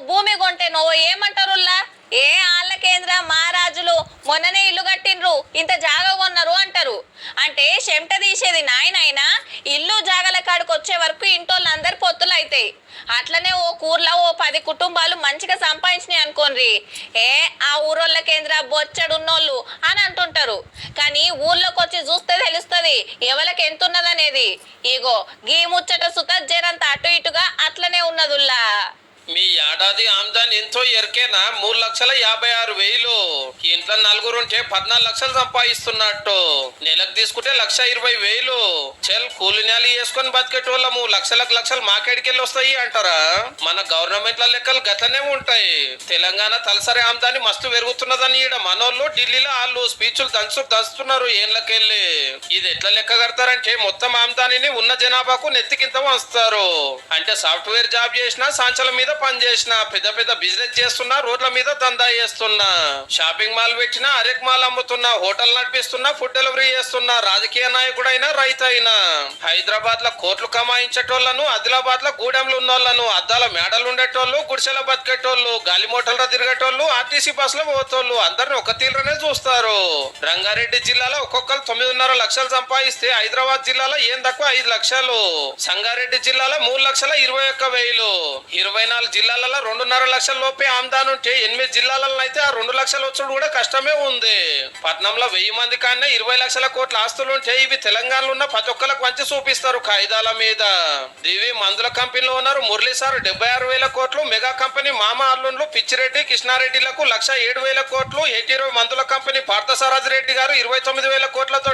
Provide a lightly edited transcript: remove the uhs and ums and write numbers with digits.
భూమి కొంటేనో ఏమంటారుల్లా ఏ ఆళ్ళ కేంద్ర మహారాజులు మొన్ననే ఇల్లు కట్టిండ్రు ఇంత జాగా కొన్నారు అంటారు. అంటే చెమట తీసేది నాయనైనా ఇల్లు జాగల కాడికి వచ్చే వరకు ఇంటోళ్ళందరు పొత్తులు అవుతాయి. అట్లనే ఓ కూర్లో ఓ 10 కుటుంబాలు మంచిగా సంపాదించినాయి అనుకోండి, ఏ ఆ ఊరోళ్ళ కేంద్ర బొచ్చడున్నోళ్ళు అని అంటుంటారు. కానీ ఊర్లోకి వచ్చి చూస్తే తెలుస్తుంది ఎవరికి ఎంత ఉన్నదనేది. ఇగో గీ ముచ్చట సుత జరంత అటు ఇటుగా అట్లనే ఉన్నదుల్లా. మీ ఏడాది ఆమ్దాన్ ఎంతో ఎరికేనా 3,56,000. ఇంట్లో నలుగురుంటే 14 లక్షలు సంపాదిస్తున్నట్టు. నెలకు తీసుకుంటే 1,20,000. చెల్ కూలి నెల వేసుకొని బతికేటోళ్ళము లక్షలకు లక్షలు మాకేడికెళ్ళి వస్తాయి అంటారా? మన గవర్నమెంట్ల లెక్కలు గట్లనే ఉంటాయి. తెలంగాణ తలసరి ఆమ్దాని మస్తు పెరుగుతున్నదని ఈడ మనోళ్ళు ఢిల్లీలో వాళ్ళు స్పీచ్లు దంచుతున్నారు ఏళ్ళకెళ్ళి. ఇది ఎట్లా లెక్క కడతారంటే మొత్తం ఆమ్దానిని ఉన్న జనాభాకు నెత్తికింత వస్తారు. అంటే సాఫ్ట్వేర్ జాబ్ చేసినా సాంచల మీద పని చేసిన, పెద్ద పెద్ద బిజినెస్ చేస్తున్నా, రోడ్ల మీద దందా చేస్తున్నా, షాపింగ్ మాల్ పెట్టినా, అరెక్ మాల్ అమ్ముతున్నా, హోటల్ నడిపిస్తున్నా, ఫుడ్ డెలివరీ చేస్తున్నా, రాజకీయ నాయకుడైనా రైతు అయినా, హైదరాబాద్ లో కోట్లు కమాయించేటోళ్లను, ఆదిలాబాద్ లో గూడెంలు ఉన్నోళ్లను, అద్దాల మేడలు ఉండేటోళ్ళు, గుడిసెల బతికేటోళ్ళు, గాలి మోటార్లో తిరిగేటోళ్ళు, ఆర్టీసీ బస్సులో పోతోళ్ళు అందరిని ఒక తీరునే చూస్తారు. రంగారెడ్డి జిల్లాలో ఒక్కొక్కరు 9.5 లక్షలు సంపాదిస్తే హైదరాబాద్ జిల్లాలో ఏం తక్కువ 5 లక్షలు, సంగారెడ్డి జిల్లాలో 3,21,000. 24 జిల్లాలలో 2.5 లక్షల లోపే ఆమ్దాన్ ఉంటే 8 జిల్లాలలో అయితే ఆ 2 లక్షలు వచ్చుడు కూడా కష్టమే ఉంది. పట్నంలో 1000 మంది కన్నా 20 లక్షల కోట్ల ఆస్తులు ఉంటే ఇవి తెలంగాణలో ఉన్న ప్రతి ఒక్కరికి వంచి చూపిస్తారు కాయిదాల మీద. దివి మందుల కంపెనీలో ఉన్నారు మురళీ సార్ 76,000 కోట్లు, మెగా కంపెనీ మామ అల్లుండ్లు పిచ్చిరెడ్డి కృష్ణారెడ్డిలకు 1,07,000 కోట్లు, 80 మందుల కంపెనీ పార్థసారథి రెడ్డి గారు 29,000 కోట్లతో